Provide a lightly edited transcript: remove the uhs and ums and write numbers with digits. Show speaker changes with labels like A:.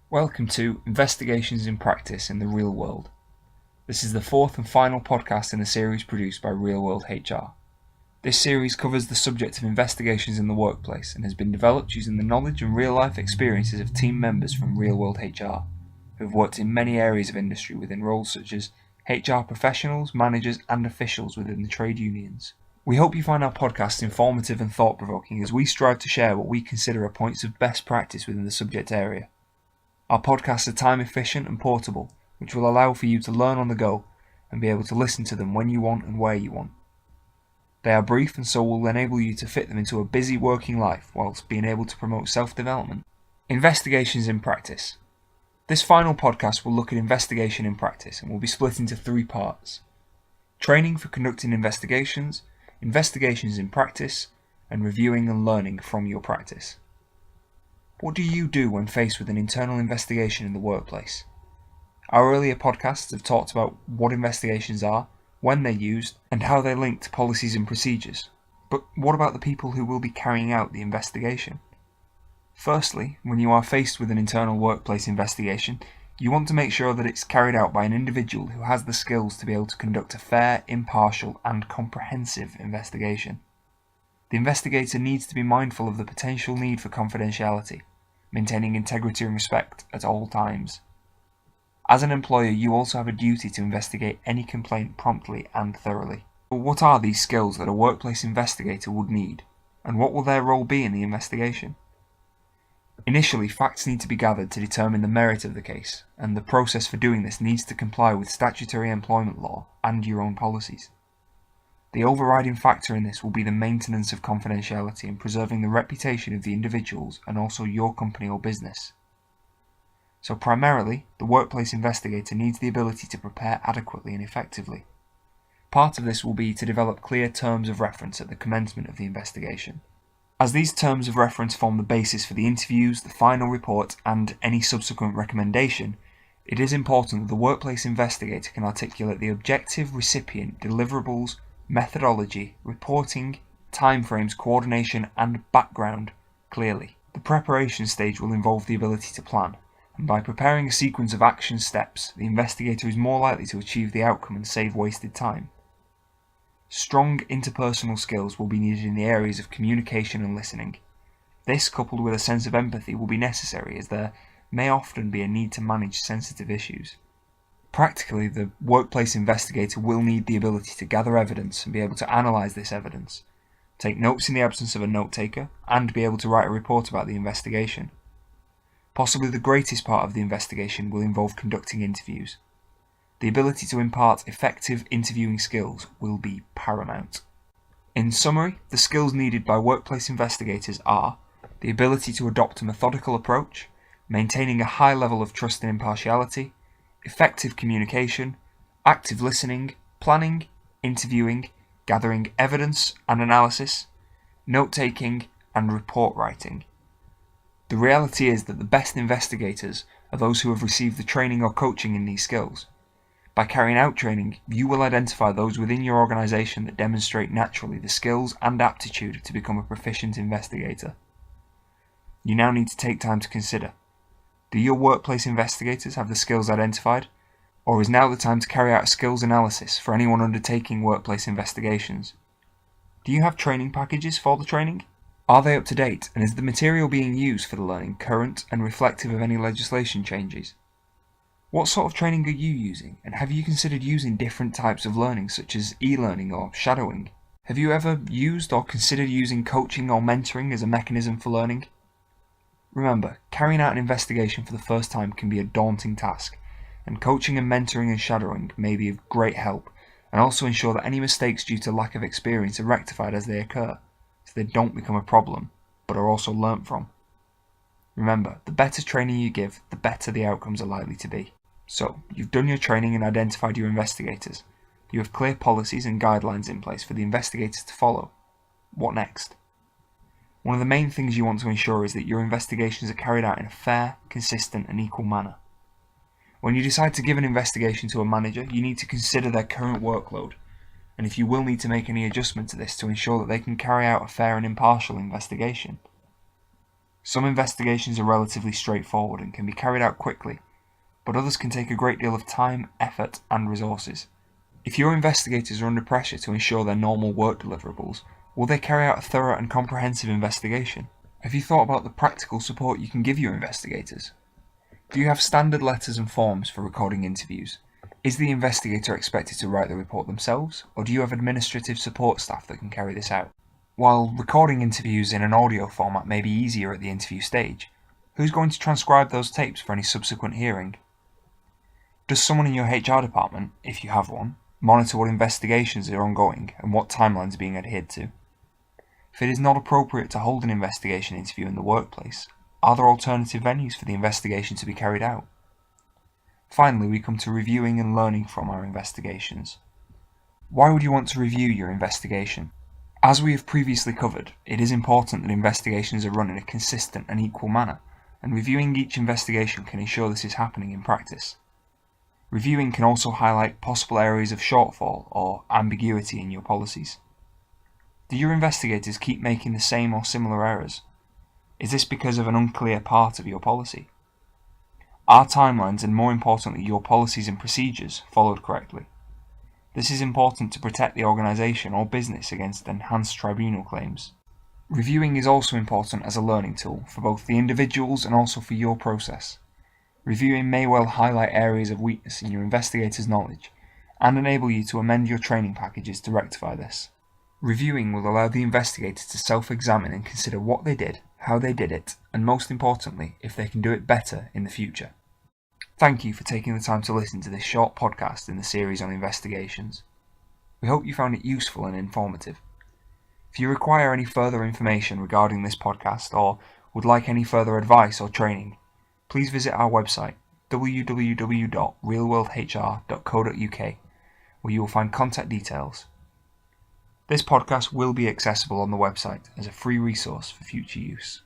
A: Welcome to Investigations in Practice in the Real World. This is the fourth and final podcast in the series produced by RealWorldHR. This series covers the subject of investigations in the workplace and has been developed using the knowledge and real-life experiences of team members from RealWorldHR, who have worked in many areas of industry within roles such as HR professionals, managers and officials within the trade unions. We hope you find our podcast informative and thought-provoking as we strive to share what we consider are points of best practice within the subject area. Our podcasts are time efficient and portable, which will allow for you to learn on the go and be able to listen to them when you want and where you want. They are brief and so will enable you to fit them into a busy working life whilst being able to promote self-development. Investigations in Practice. This final podcast will look at investigation in practice and will be split into three parts: training for conducting investigations, investigations in practice, and reviewing and learning from your practice. What do you do when faced with an internal investigation in the workplace? Our earlier podcasts have talked about what investigations are, when they're used, and how they link to policies and procedures. But what about the people who will be carrying out the investigation? Firstly, when you are faced with an internal workplace investigation, you want to make sure that it's carried out by an individual who has the skills to be able to conduct a fair, impartial, and comprehensive investigation. The investigator needs to be mindful of the potential need for confidentiality, maintaining integrity and respect at all times. As an employer, you also have a duty to investigate any complaint promptly and thoroughly. But what are these skills that a workplace investigator would need, and what will their role be in the investigation? Initially, facts need to be gathered to determine the merit of the case, and the process for doing this needs to comply with statutory employment law and your own policies. The overriding factor in this will be the maintenance of confidentiality and preserving the reputation of the individuals and also your company or business. So primarily, the workplace investigator needs the ability to prepare adequately and effectively. Part of this will be to develop clear terms of reference at the commencement of the investigation. As these terms of reference form the basis for the interviews, the final report, and any subsequent recommendation, it is important that the workplace investigator can articulate the objective, recipient, deliverables, methodology, reporting, timeframes, coordination, and background clearly. The preparation stage will involve the ability to plan, and by preparing a sequence of action steps, the investigator is more likely to achieve the outcome and save wasted time. Strong interpersonal skills will be needed in the areas of communication and listening. This, coupled with a sense of empathy, will be necessary as there may often be a need to manage sensitive issues. Practically, the workplace investigator will need the ability to gather evidence and be able to analyse this evidence, take notes in the absence of a note taker, and be able to write a report about the investigation. Possibly the greatest part of the investigation will involve conducting interviews. The ability to impart effective interviewing skills will be paramount. In summary, the skills needed by workplace investigators are the ability to adopt a methodical approach, maintaining a high level of trust and impartiality, effective communication, active listening, planning, interviewing, gathering evidence and analysis, note-taking, and report writing. The reality is that the best investigators are those who have received the training or coaching in these skills. By carrying out training, you will identify those within your organisation that demonstrate naturally the skills and aptitude to become a proficient investigator. You now need to take time to consider: do your workplace investigators have the skills identified, or is now the time to carry out a skills analysis for anyone undertaking workplace investigations? Do you have training packages for the training? Are they up to date, and is the material being used for the learning current and reflective of any legislation changes? What sort of training are you using, and have you considered using different types of learning such as e-learning or shadowing? Have you ever used or considered using coaching or mentoring as a mechanism for learning? Remember, carrying out an investigation for the first time can be a daunting task, and coaching and mentoring and shadowing may be of great help, and also ensure that any mistakes due to lack of experience are rectified as they occur, so they don't become a problem, but are also learnt from. Remember, the better training you give, the better the outcomes are likely to be. So, you've done your training and identified your investigators. You have clear policies and guidelines in place for the investigators to follow. What next? One of the main things you want to ensure is that your investigations are carried out in a fair, consistent, and equal manner. When you decide to give an investigation to a manager, you need to consider their current workload, and if you will need to make any adjustment to this to ensure that they can carry out a fair and impartial investigation. Some investigations are relatively straightforward and can be carried out quickly, but others can take a great deal of time, effort, and resources. If your investigators are under pressure to ensure their normal work deliverables, will they carry out a thorough and comprehensive investigation? Have you thought about the practical support you can give your investigators? Do you have standard letters and forms for recording interviews? Is the investigator expected to write the report themselves, or do you have administrative support staff that can carry this out? While recording interviews in an audio format may be easier at the interview stage, who's going to transcribe those tapes for any subsequent hearing? Does someone in your HR department, if you have one, monitor what investigations are ongoing and what timelines are being adhered to? If it is not appropriate to hold an investigation interview in the workplace, are there alternative venues for the investigation to be carried out? Finally, we come to reviewing and learning from our investigations. Why would you want to review your investigation? As we have previously covered, it is important that investigations are run in a consistent and equal manner, and reviewing each investigation can ensure this is happening in practice. Reviewing can also highlight possible areas of shortfall or ambiguity in your policies. Do your investigators keep making the same or similar errors? Is this because of an unclear part of your policy? Are timelines and, more importantly, your policies and procedures followed correctly? This is important to protect the organisation or business against enhanced tribunal claims. Reviewing is also important as a learning tool for both the individuals and also for your process. Reviewing may well highlight areas of weakness in your investigator's knowledge and enable you to amend your training packages to rectify this. Reviewing will allow the investigator to self-examine and consider what they did, how they did it, and most importantly, if they can do it better in the future. Thank you for taking the time to listen to this short podcast in the series on investigations. We hope you found it useful and informative. If you require any further information regarding this podcast or would like any further advice or training, please visit our website www.realworldhr.co.uk, where you will find contact details. This podcast will be accessible on the website as a free resource for future use.